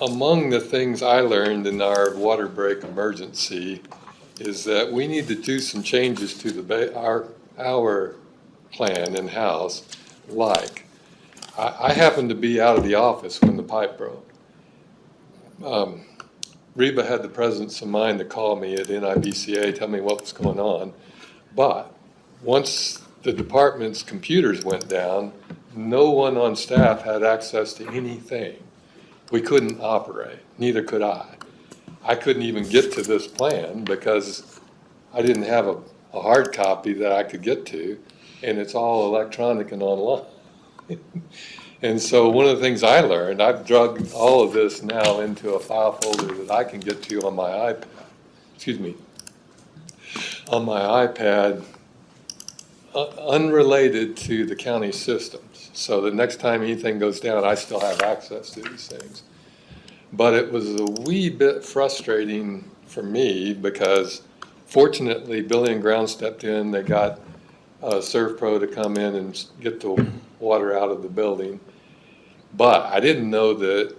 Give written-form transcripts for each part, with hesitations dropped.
among the things I learned in our water break emergency is that we need to do some changes to our plan in-house. Like, I happened to be out of the office when the pipe broke. Reba had the presence of mind to call me at NIBCA, tell me what was going on. But once the department's computers went down, no one on staff had access to anything. We couldn't operate, neither could I. I couldn't even get to this plan because I didn't have a hard copy that I could get to, and it's all electronic and online. And so one of the things I learned, I've drugged all of this now into a file folder that I can get to on my iPad, on my iPad, unrelated to the county systems. So the next time anything goes down, I still have access to these things. But it was a wee bit frustrating for me because fortunately Billy and Ground stepped in. They got ServPro to come in and get the water out of the building. But I didn't know that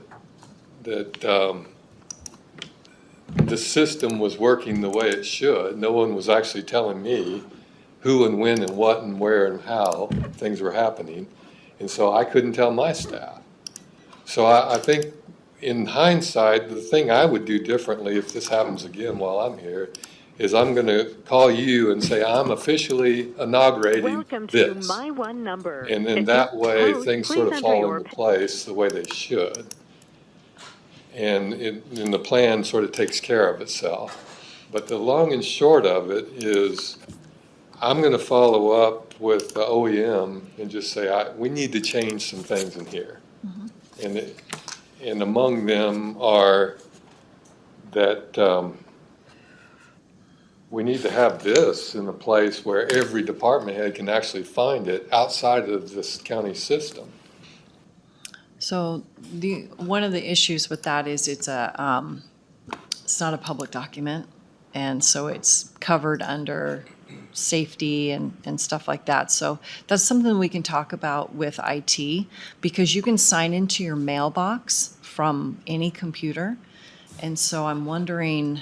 the system was working the way it should. No one was actually telling me who and when and what and where and how things were happening. And so I couldn't tell my staff. So I think in hindsight, the thing I would do differently if this happens again while I'm here is I'm going to call you and say, I'm officially inaugurating Welcome this. To my one number. And then that way things sort of fall into place the way they should. And the plan sort of takes care of itself. But the long and short of it is I'm going to follow up with the OEM and just say, we need to change some things in here. Mm-hmm. And among them are that we need to have this in a place where every department head can actually find it outside of this county system. So one of the issues with that is it's not a public document, and so it's covered under safety and stuff like that. So that's something we can talk about with IT, because you can sign into your mailbox from any computer. And so I'm wondering,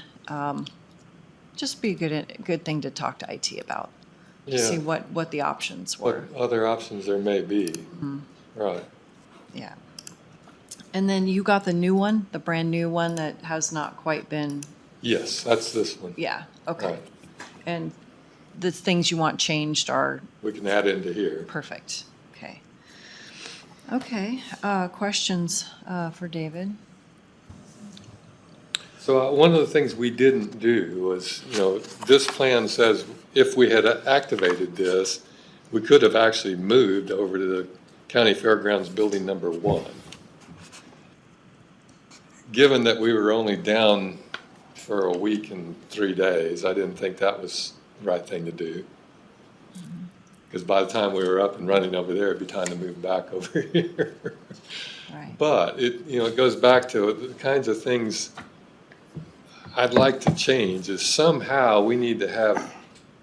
just be a good thing to talk to IT about, to see what the options were. What other options there may be. Mm-hmm. Right. Yeah. And then you got the new one, the brand new one that has not quite been. Yes, that's this one. Yeah, okay. Right. And the things you want changed are. We can add into here. Perfect, okay. Okay, questions for David? So one of the things we didn't do was, this plan says if we had activated this, we could have actually moved over to the County Fairgrounds Building number 1. Given that we were only down for a week and 3 days, I didn't think that was the right thing to do. Because by the time we were up and running over there, it'd be time to move back over here. Right. But it goes back to the kinds of things I'd like to change is somehow we need to have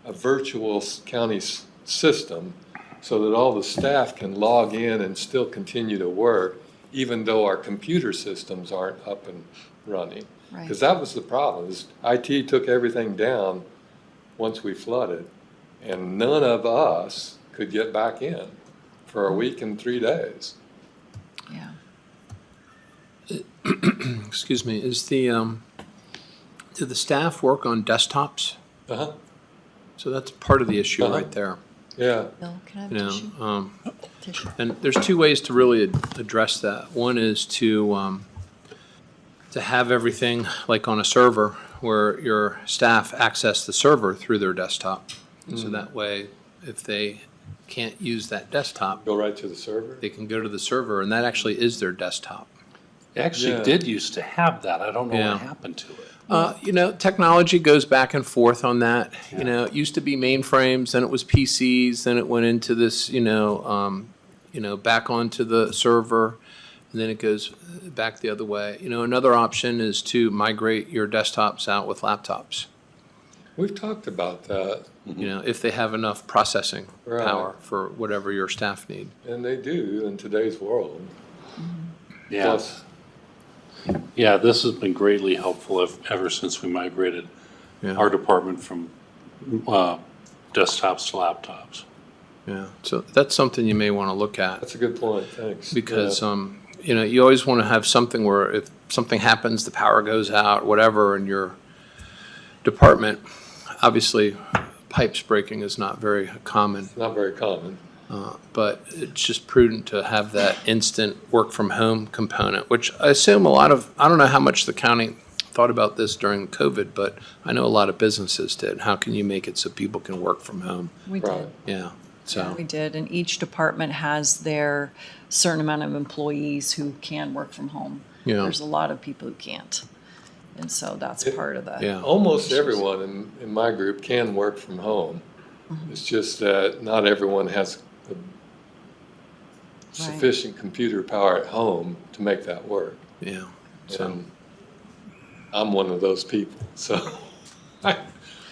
a virtual county system so that all the staff can log in and still continue to work, even though our computer systems aren't up and running. Because that was the problem. Is IT took everything down once we flooded, and none of us could get back in for a week and 3 days. Yeah. Excuse me. Do the staff work on desktops? Uh-huh. So that's part of the issue right there. Yeah. Bill, can I have tissue? And there's 2 ways to really address that. One is to have everything like on a server where your staff access the server through their desktop. So that way, if they can't use that desktop, Go right to the server? they can go to the server, and that actually is their desktop. It actually did used to have that. I don't know Yeah. what happened to it. Technology goes back and forth on that. It used to be mainframes, then it was PCs, then it went into this, back onto the server, and then it goes back the other way. Another option is to migrate your desktops out with laptops. We've talked about that. If they have enough processing Right. power for whatever your staff need. And they do in today's world. Yeah. Plus, Yeah, this has been greatly helpful ever since we migrated Yeah. our department from desktops to laptops. Yeah, so that's something you may want to look at. That's a good point, thanks. Because, Yeah. you know, you always want to have something where if something happens, the power goes out, whatever, in your department, obviously, pipes breaking is not very common, Not very common. but it's just prudent to have that instant work from home component, which I assume a lot of, I don't know how much the county thought about this during COVID, but I know a lot of businesses did. How can you make it so people can work from home? We Right. did. Yeah, so, We did, and each department has their certain amount of employees who can work from home. Yeah. There's a lot of people who can't. And so that's part of the. yeah. Almost everyone in my group can work from home. It's just that not everyone has the sufficient computer power at home to make that work. Yeah, so, And I'm one of those people, so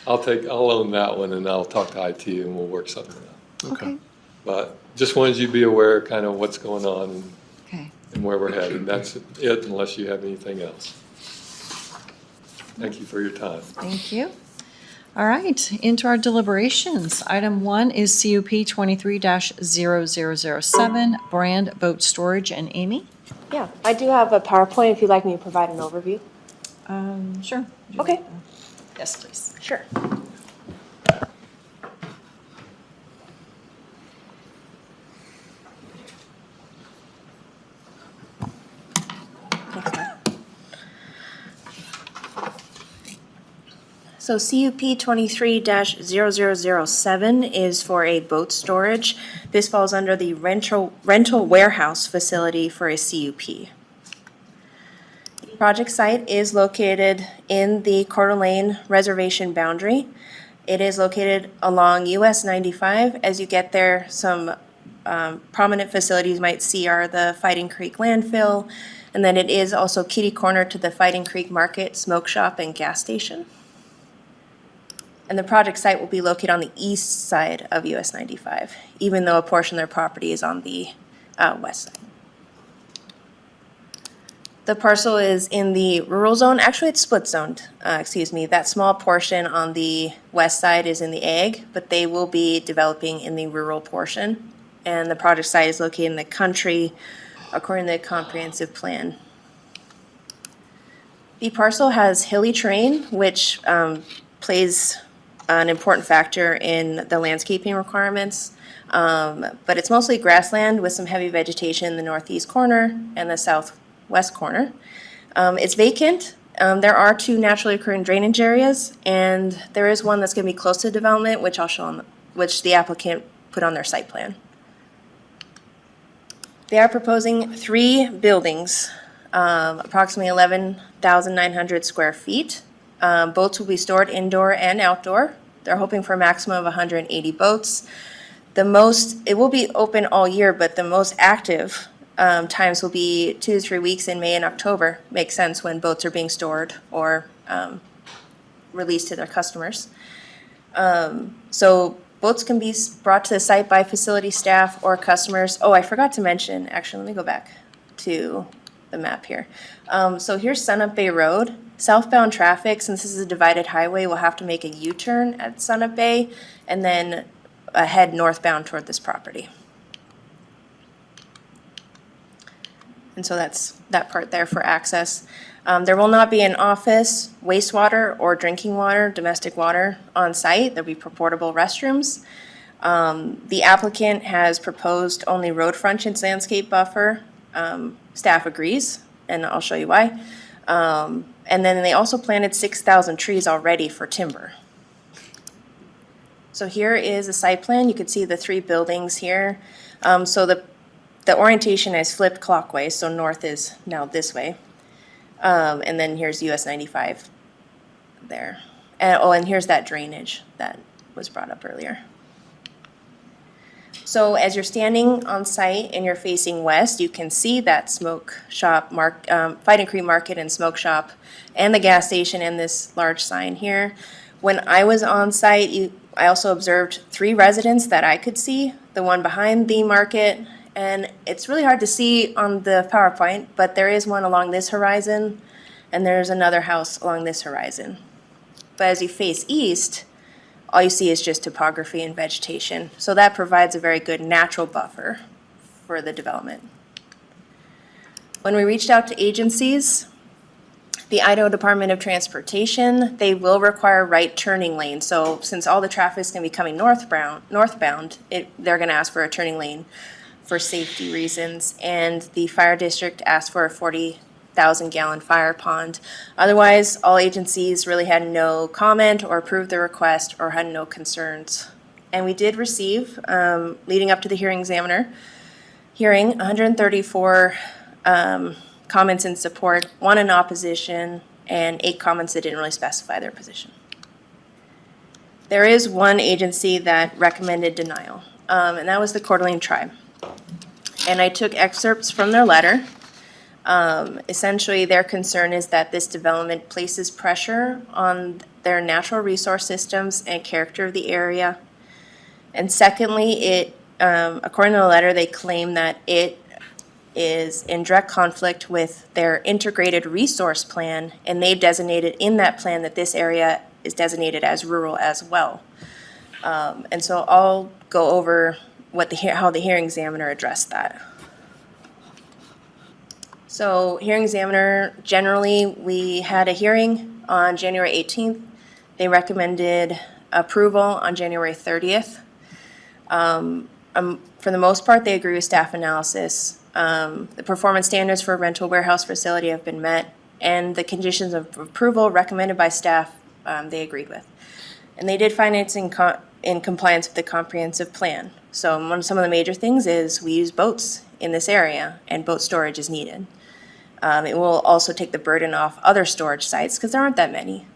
I'll own that one and I'll talk to IT and we'll work something out. okay. But just wanted you to be aware kind of what's going on Okay. and where we're headed. That's it, unless you have anything else. Thank you for your time. Thank you. All right, into our deliberations. Item 1 is CUP 23-0007, Brand Boat Storage, and Amy. Yeah, I do have a PowerPoint if you'd like me to provide an overview. Sure. Okay. Yes, please. Sure. Next slide. So CUP 23-0007 is for a boat storage. This falls under the rental warehouse facility for a CUP. The project site is located in the Coeur d'Alene Reservation boundary. It is located along US 95. As you get there, some prominent facilities you might see are the Fighting Creek landfill, and then it is also kitty corner to the Fighting Creek Market, smoke shop, and gas station. And the project site will be located on the east side of US 95, even though a portion of their property is on the west side. The parcel is in the rural zone. Actually, it's split zoned, excuse me. That small portion on the west side is in the ag, but they will be developing in the rural portion. And the project site is located in the country according to the comprehensive plan. The parcel has hilly terrain, which plays an important factor in the landscaping requirements. But it's mostly grassland with some heavy vegetation in the northeast corner and the southwest corner. It's vacant. There are 2 naturally occurring drainage areas, and there is one that's going to be close to development, which I'll show on, which the applicant put on their site plan. They are proposing 3 buildings, approximately 11,900 square feet. Boats will be stored indoor and outdoor. They're hoping for a maximum of 180 boats. It will be open all year, but the most active times will be 2 to 3 weeks in May and October. Makes sense when boats are being stored or released to their customers. So boats can be brought to the site by facility staff or customers. Oh, I forgot to mention, actually, let me go back to the map here. So here's Sunup Bay Road. Southbound traffic, since this is a divided highway, will have to make a U-turn at Sunup Bay and then head northbound toward this property. And so that's that part there for access. There will not be an office, wastewater, or drinking water, domestic water on site. There'll be portable restrooms. The applicant has proposed only road frontage landscape buffer. Staff agrees, and I'll show you why. And then they also planted 6,000 trees already for timber. So here is a site plan. You can see the 3 buildings here. So the orientation is flipped clockwise, so north is now this way. And then here's US 95 there. And here's that drainage that was brought up earlier. So as you're standing on site and you're facing west, you can see that smoke shop, Fighting Creek Market and smoke shop, and the gas station and this large sign here. When I was on site, I also observed 3 residents that I could see, the one behind the market And it's really hard to see on the PowerPoint, but there is one along this horizon, and there's another house along this horizon. But as you face east, all you see is just topography and vegetation. So that provides a very good natural buffer for the development. When we reached out to agencies, the Idaho Department of Transportation, they will require right turning lanes. So since all the traffic is going to be coming northbound, they're going to ask for a turning lane for safety reasons. And the fire district asked for a 40,000-gallon fire pond. Otherwise, all agencies really had no comment or approved the request or had no concerns. And we did receive, leading up to the hearing, 134 comments in support, 1 in opposition, and 8 comments that didn't really specify their position. There is one agency that recommended denial, and that was the Coeur d'Alene Tribe. And I took excerpts from their letter. Essentially, their concern is that this development places pressure on their natural resource systems and character of the area. And secondly, according to the letter, they claim that it is in direct conflict with their integrated resource plan, and they've designated in that plan that this area is designated as rural as well. And so I'll go over how the hearing examiner addressed that. So hearing examiner, generally, we had a hearing on January 18th. They recommended approval on January 30th. For the most part, they agree with staff analysis. The performance standards for a rental warehouse facility have been met, and the conditions of approval recommended by staff, they agreed with. And they did find it's in compliance with the comprehensive plan. So some of the major things is we use boats in this area, and boat storage is needed. It will also take the burden off other storage sites, because there aren't that many.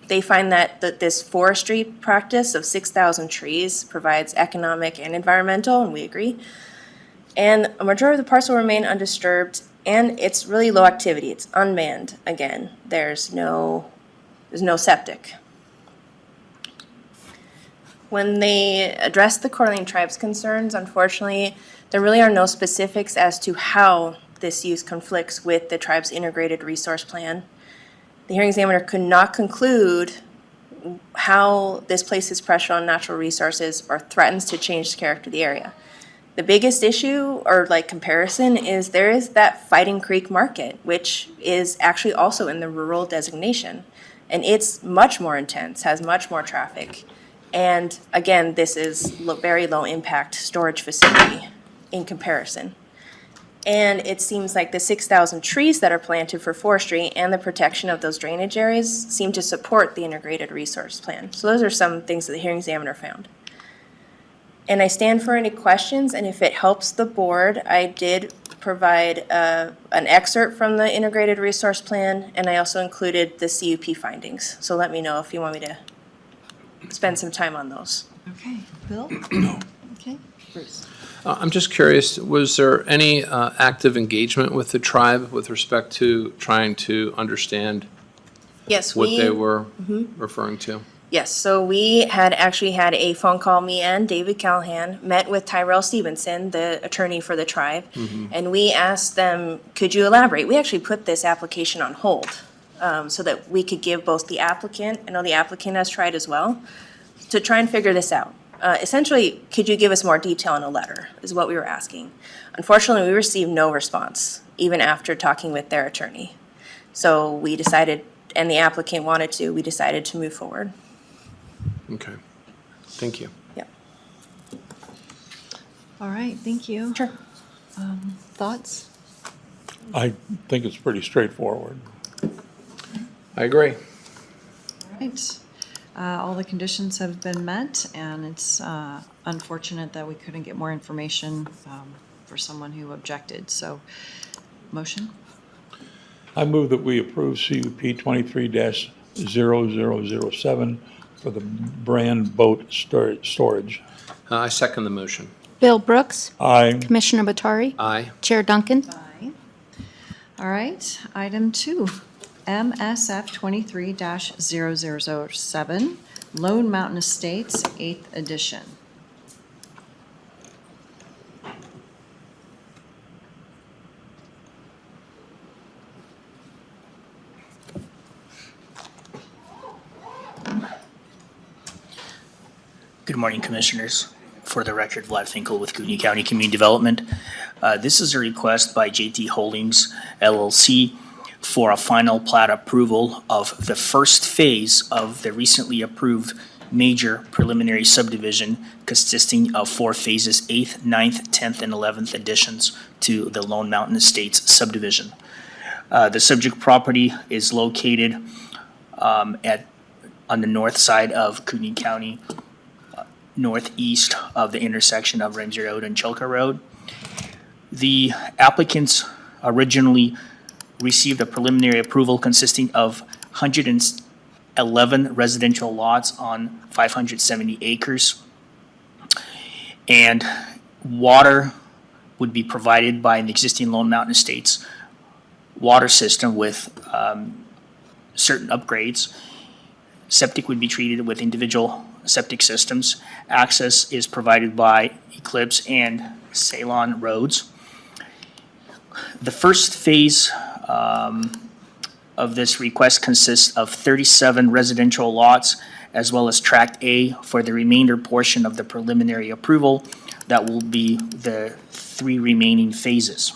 They find that this forestry practice of 6,000 trees provides economic and environmental, and we agree. And a majority of the parcel remain undisturbed, and it's really low activity. It's unmanned. Again, there's no septic. When they address the Coeur d'Alene Tribe's concerns, unfortunately, there really are no specifics as to how this use conflicts with the tribe's integrated resource plan. The hearing examiner could not conclude how this places pressure on natural resources or threatens to change the character of the area. The biggest issue or comparison is there is that Fighting Creek Market, which is actually also in the rural designation. And it's much more intense, has much more traffic. And again, this is very low impact storage facility in comparison. And it seems like the 6,000 trees that are planted for forestry and the protection of those drainage areas seem to support the integrated resource plan. So those are some things that the hearing examiner found. And I stand for any questions, and if it helps the board, I did provide an excerpt from the integrated resource plan, and I also included the CUP findings. So let me know if you want me to spend some time on those. Okay, Bill? No. Okay, Bruce? I'm just curious, was there any active engagement with the tribe with respect to trying to understand Yes, what they were referring to? Yes, so we had actually had a phone call, me and David Callahan, met with Tyrell Stevenson, the attorney for the tribe, and we asked them, could you elaborate? We actually put this application on hold so that we could give both the applicant, I know the applicant has tried as well, to try and figure this out. Essentially, could you give us more detail in a letter, is what we were asking. Unfortunately, we received no response, even after talking with their attorney. So we decided, and the applicant wanted to, we decided to move forward. Okay, thank you. Yep. All right, thank you. Sure. Thoughts? I think it's pretty straightforward. I agree. All right. All the conditions have been met, and it's unfortunate that we couldn't get more information for someone who objected. So, motion? I move that we approve CUP 23-0007 for the brand boat storage. I second the motion. Bill Brooks. Aye. Commissioner Bottari. Aye. Chair Duncan. Aye. All right, item 2, MSF 23-0007, Lone Mountain Estates, 8th edition. Good morning, Commissioners. For the record, Vlad Finkel with Kootenai County Community Development. This is a request by JT Holdings LLC for a final plat approval of the first phase of the recently approved major preliminary subdivision consisting of 4 phases, 8th, 9th, 10th, and 11th additions to the Lone Mountain Estates subdivision. The subject property is located on the north side of Kootenai County, northeast of the intersection of Ramsey Road and Chilka Road. The applicants originally received a preliminary approval consisting of 111 residential lots on 570 acres. And water would be provided by an existing Lone Mountain Estates water system with certain upgrades. Septic would be treated with individual septic systems. Access is provided by Eclipse and Ceylon roads. The first phase of this request consists of 37 residential lots, as well as Tract A for the remainder portion of the preliminary approval. That will be the 3 remaining phases.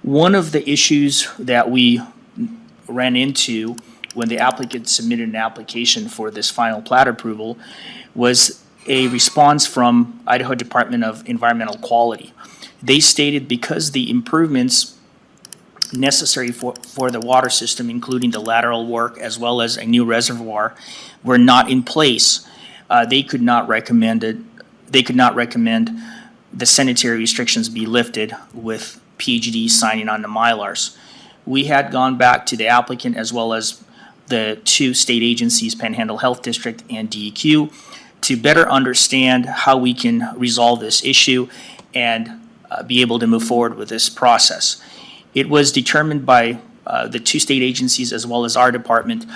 One of the issues that we ran into when the applicant submitted an application for this final plat approval was a response from Idaho Department of Environmental Quality. They stated because the improvements necessary for the water system, including the lateral work as well as a new reservoir, were not in place, they could not recommend the sanitary restrictions be lifted with PhD signing on the Mylars. We had gone back to the applicant as well as the 2 state agencies, Panhandle Health District and DEQ, to better understand how we can resolve this issue and be able to move forward with this process. It was determined by the 2 state agencies as well as our department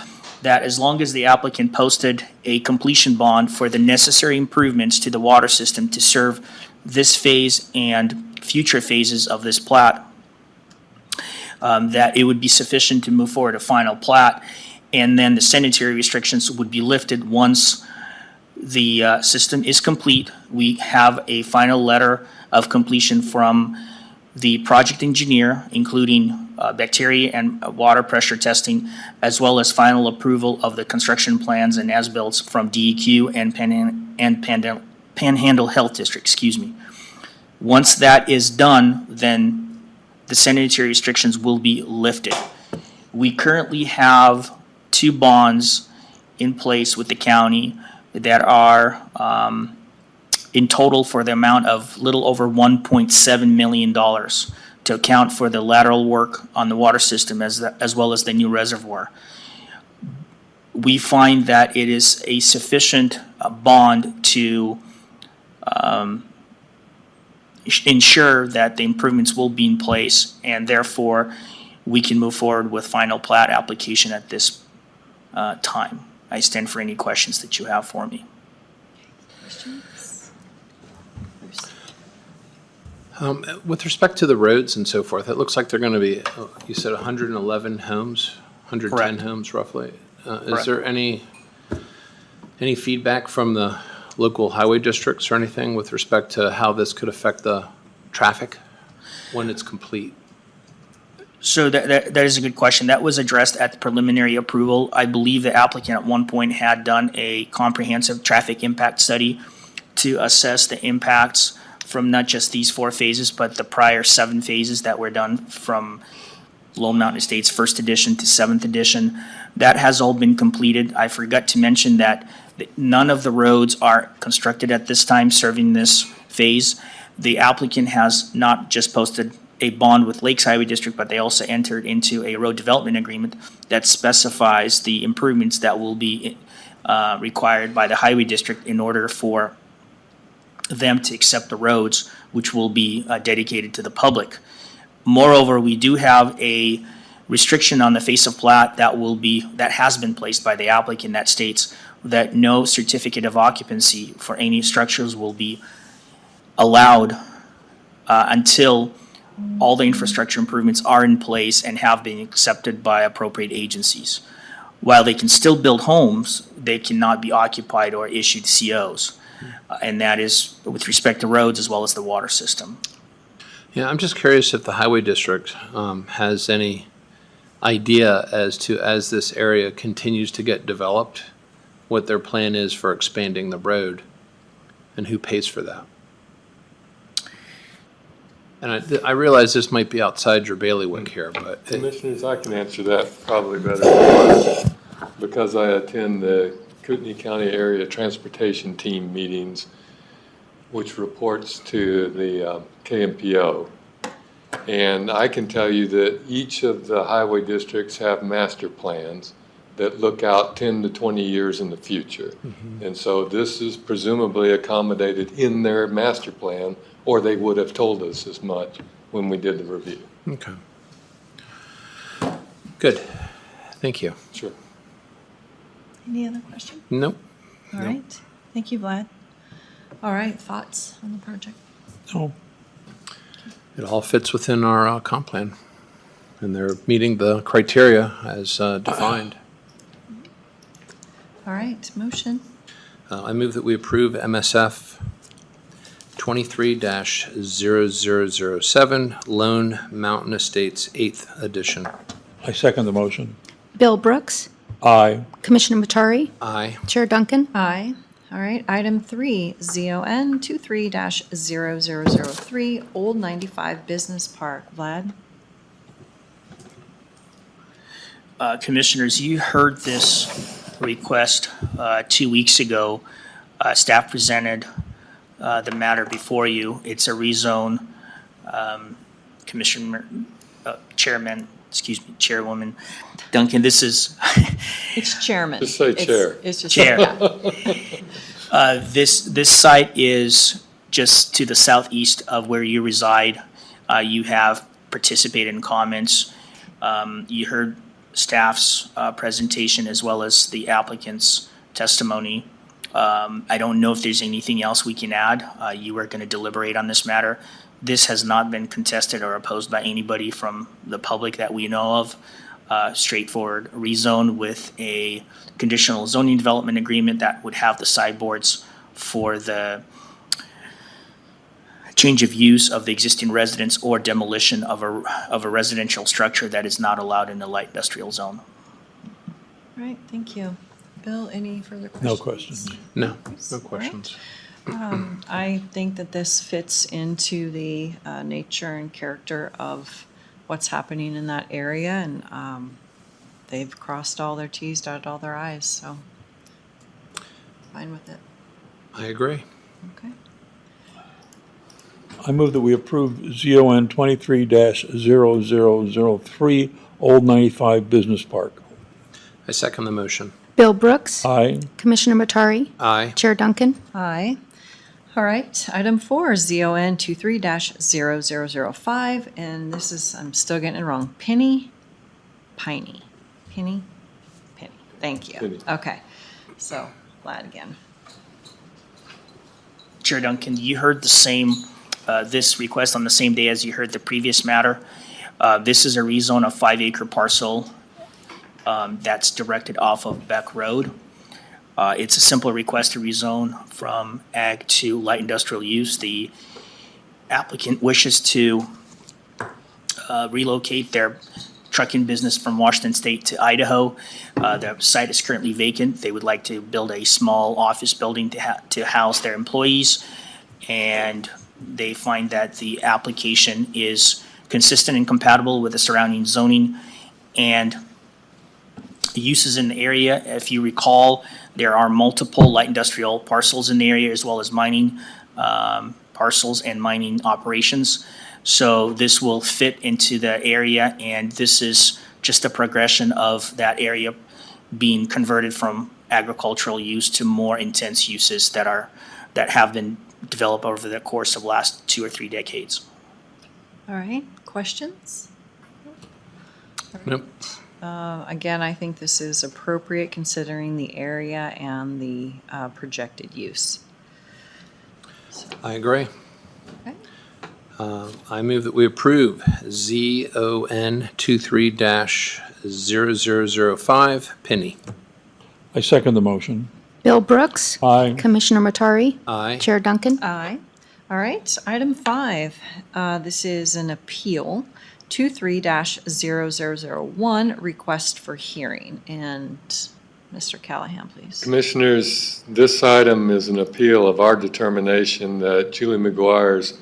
that as long as the applicant posted a completion bond for the necessary improvements to the water system to serve this phase and future phases of this plat, that it would be sufficient to move forward a final plat, and then the sanitary restrictions would be lifted once the system is complete. We have a final letter of completion from the project engineer, including bacteria and water pressure testing, as well as final approval of the construction plans and as-built from DEQ and Panhandle Health District, excuse me. Once that is done, then the sanitary restrictions will be lifted. We currently have 2 bonds in place with the county that are in total for the amount of little over $1.7 million to account for the lateral work on the water system as well as the new reservoir. We find that it is a sufficient bond to ensure that the improvements will be in place, and therefore we can move forward with final plat application at this time. I stand for any questions that you have for me. With respect to the roads and so forth, it looks like they're going to be, you said 111 homes, 110 Correct. homes roughly. Is Correct. there any feedback from the local highway districts or anything with respect to how this could affect the traffic when it's complete? So that is a good question. That was addressed at the preliminary approval. I believe the applicant at one point had done a comprehensive traffic impact study to assess the impacts from not just these 4 phases, but the prior 7 phases that were done from Lone Mountain Estates first edition to 7th edition. That has all been completed. I forgot to mention that none of the roads are constructed at this time serving this phase. The applicant has not just posted a bond with Lakes Highway District, but they also entered into a road development agreement that specifies the improvements that will be required by the Highway District in order for them to accept the roads, which will be dedicated to the public. Moreover, we do have a restriction on the face of plat that has been placed by the applicant that states that no certificate of occupancy for any structures will be allowed until all the infrastructure improvements are in place and have been accepted by appropriate agencies. While they can still build homes, they cannot be occupied or issued COs. and that is with respect to roads as well as the water system. Yeah, I'm just curious if the highway district has any idea as to, as this area continues to get developed, what their plan is for expanding the road and who pays for that. And I realize this might be outside your bailiwick here, but Commissioners, I can answer that probably better than you, because I attend the Kootenai County Area Transportation Team meetings, which reports to the KMPO. And I can tell you that each of the highway districts have master plans that look out 10 to 20 years in the future. And so this is presumably accommodated in their master plan, or they would have told us as much when we did the review. okay. Good. Thank you. Sure. Any other questions? Nope. All right. Thank you, Vlad. All right, thoughts on the project? No, It all fits within our comp plan, and they're meeting the criteria as defined. All right, motion. I move that we approve MSF 23-0007 Lone Mountain Estates 8th edition. I second the motion. Bill Brooks. Aye. Commissioner Matari. Aye. Chair Duncan. Aye. All right, item 3, ZON 23-0003 Old 95 Business Park. Vlad? Commissioners, you heard this request 2 weeks ago. Staff presented the matter before you. It's a rezone. Chairwoman Duncan, this is, It's chairman. Just say chair. It's just. Chair. Yeah. this site is just to the southeast of where you reside. You have participated in comments. You heard staff's presentation as well as the applicant's testimony. I don't know if there's anything else we can add. You are going to deliberate on this matter. This has not been contested or opposed by anybody from the public that we know of. Straightforward rezone with a conditional zoning development agreement that would have the sideboards for the change of use of the existing residence or demolition of a residential structure that is not allowed in the light industrial zone. All right, thank you. Bill, any further questions? No questions. No, no questions. I think that this fits into the nature and character of what's happening in that area, and they've crossed all their Ts, dotted all their Is, so fine with it. I agree. Okay. I move that we approve ZON 23-0003 Old 95 Business Park. I second the motion. Bill Brooks. Aye. Commissioner Matari. Aye. Chair Duncan. Aye. All right, item 4, ZON 23-0005, and this is, I'm still getting it wrong, Pinney? Pinney. Pinney? Pinney. Thank you. Pinney. Okay, so, Vlad again. Chair Duncan, you heard the same, this request on the same day as you heard the previous matter. This is a rezone of 5-acre parcel that's directed off of Beck Road. It's a simple request to rezone from ag to light industrial use. The applicant wishes to relocate their trucking business from Washington State to Idaho. The site is currently vacant. They would like to build a small office building to house their employees. And they find that the application is consistent and compatible with the surrounding zoning and uses in the area. If you recall, there are multiple light industrial parcels in the area as well as mining parcels and mining operations. So this will fit into the area, and this is just a progression of that area being converted from agricultural use to more intense uses that have been developed over the course of the last 2 or 3 decades. All right, questions? Nope. Again, I think this is appropriate considering the area and the projected use. I agree. Okay. I move that we approve ZON 23-0005 Pinney. I second the motion. Bill Brooks. Aye. Commissioner Matari. Aye. Chair Duncan. Aye. All right, item 5, this is an appeal, 23-0001, request for hearing. And Mr. Callahan, please. Commissioners, this item is an appeal of our determination that Julie McGuire's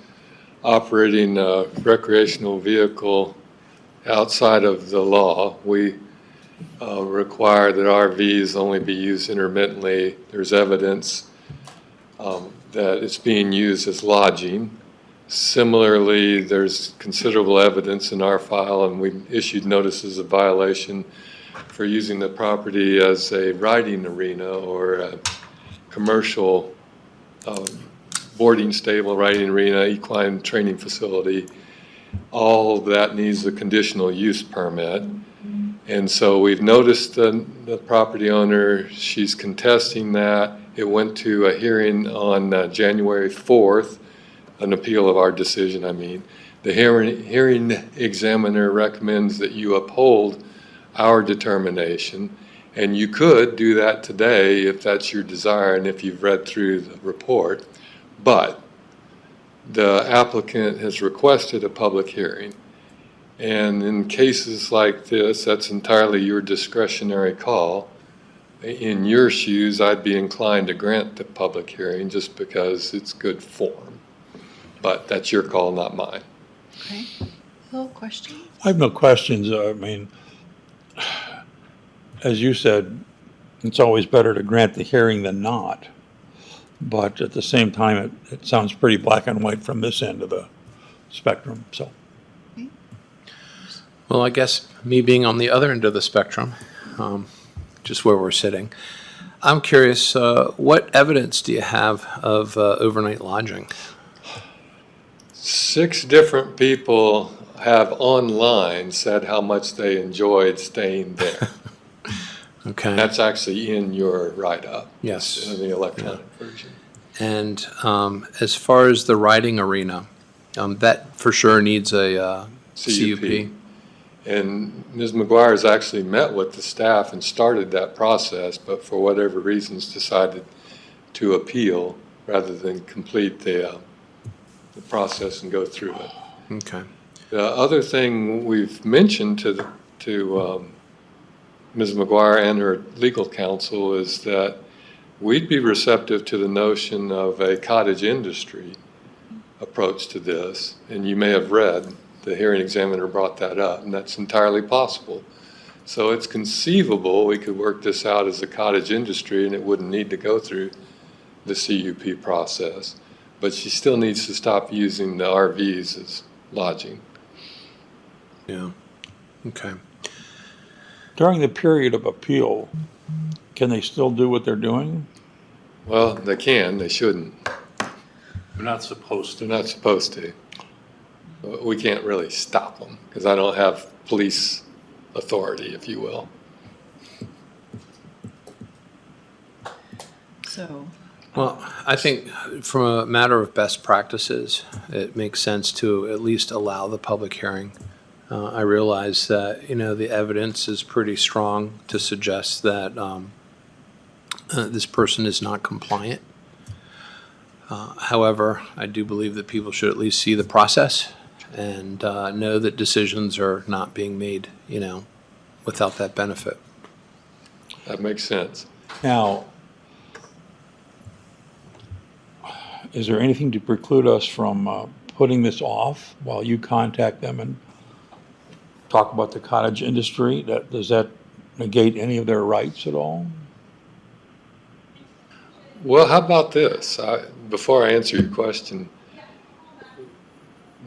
operating a recreational vehicle outside of the law. We require that RVs only be used intermittently. There's evidence that it's being used as lodging. Similarly, there's considerable evidence in our file, and we issued notices of violation for using the property as a riding arena or a commercial boarding stable, riding arena, equine training facility. All of that needs a conditional use permit. And so we've noticed the property owner, she's contesting that. It went to a hearing on January 4th, an appeal of our decision, I mean. The hearing examiner recommends that you uphold our determination, and you could do that today if that's your desire and if you've read through the report. But the applicant has requested a public hearing. And in cases like this, that's entirely your discretionary call. In your shoes, I'd be inclined to grant the public hearing just because it's good form. But that's your call, not mine. Okay. Bill, question? I have no questions. I mean, as you said, it's always better to grant the hearing than not. But at the same time, it sounds pretty black and white from this end of the spectrum, so. Well, I guess me being on the other end of the spectrum, just where we're sitting, I'm curious, what evidence do you have of overnight lodging? 6 different people have online said how much they enjoyed staying there. Okay. That's actually in your write-up. Yes. In the electronic version. And as far as the riding arena, that for sure needs a CUP. And Ms. McGuire has actually met with the staff and started that process, but for whatever reasons decided to appeal rather than complete the process and go through it. Okay. The other thing we've mentioned to Ms. McGuire and her legal counsel is that we'd be receptive to the notion of a cottage industry approach to this. And you may have read, the hearing examiner brought that up, and that's entirely possible. So it's conceivable we could work this out as a cottage industry and it wouldn't need to go through the CUP process. But she still needs to stop using the RVs as lodging. Yeah. Okay. During the period of appeal, can they still do what they're doing? Well, they can, they shouldn't. We're not supposed They're to. not supposed to. But we can't really stop them because I don't have police authority, if you will. So, Well, I think from a matter of best practices, it makes sense to at least allow the public hearing. I realize that, the evidence is pretty strong to suggest that this person is not compliant. However, I do believe that people should at least see the process and know that decisions are not being made, without that benefit. That makes sense. Now, is there anything to preclude us from putting this off while you contact them and talk about the cottage industry? Does that negate any of their rights at all? Well, how about this? Before I answer your question,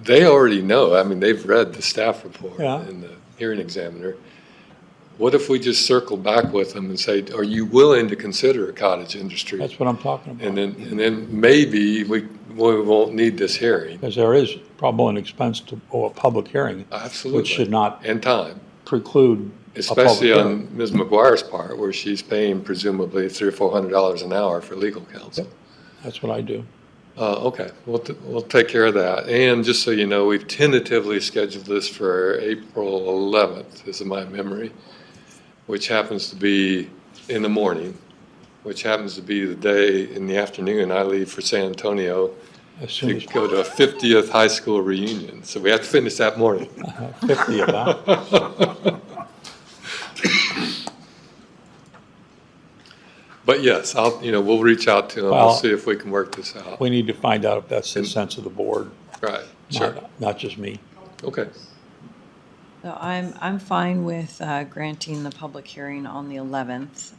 they already know. I mean, they've read the staff report Yeah. and the hearing examiner. What if we just circle back with them and say, are you willing to consider a cottage industry? That's what I'm talking about. And then maybe we won't need this hearing. Because there is probably an expense to a public hearing, Absolutely. which should not And time, preclude a public especially hearing. on Ms. McGuire's part, where she's paying presumably $300 or $400 an hour for legal counsel. That's what I do. Okay, we'll take care of that. And just so you know, we've tentatively scheduled this for April 11th, is my memory, which happens to be in the morning. which happens to be the day in the afternoon I leave for San Antonio As soon to as go to a 50th high school reunion. So we have to finish that morning. 50 of that. But yes, we'll reach out to them. We'll Well- see if we can work this out. We need to find out if that's the sense of the board, Right, sure. not just me. Okay. So I'm fine with granting the public hearing on the 11th,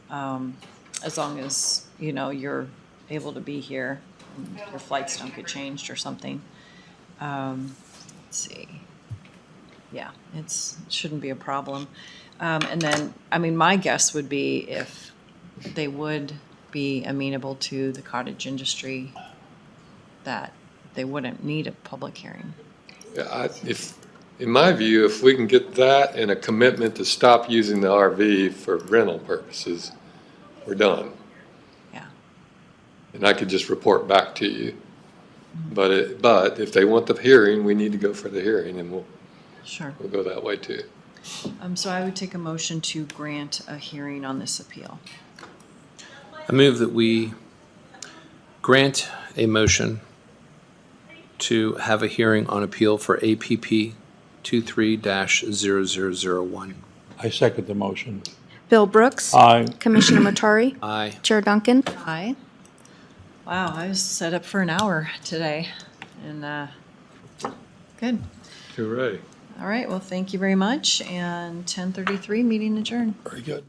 as long as, you're able to be here, and your flights don't get changed or something. Let's see. Yeah, it shouldn't be a problem. And then, my guess would be if they would be amenable to the cottage industry, that they wouldn't need a public hearing. Yeah, in my view, if we can get that and a commitment to stop using the RV for rental purposes, we're done. Yeah. And I could just report back to you. But if they want the hearing, we need to go for the hearing, and we'll Sure. go that way too. So I would take a motion to grant a hearing on this appeal. I move that we grant a motion to have a hearing on appeal for APP 23-0001. I second the motion. Bill Brooks. Aye. Commissioner Matari. Aye. Chair Duncan. Aye. Wow, I was set up for an hour today, and good. Hooray. All right, well, thank you very much, and 10:33, meeting adjourned. Very good.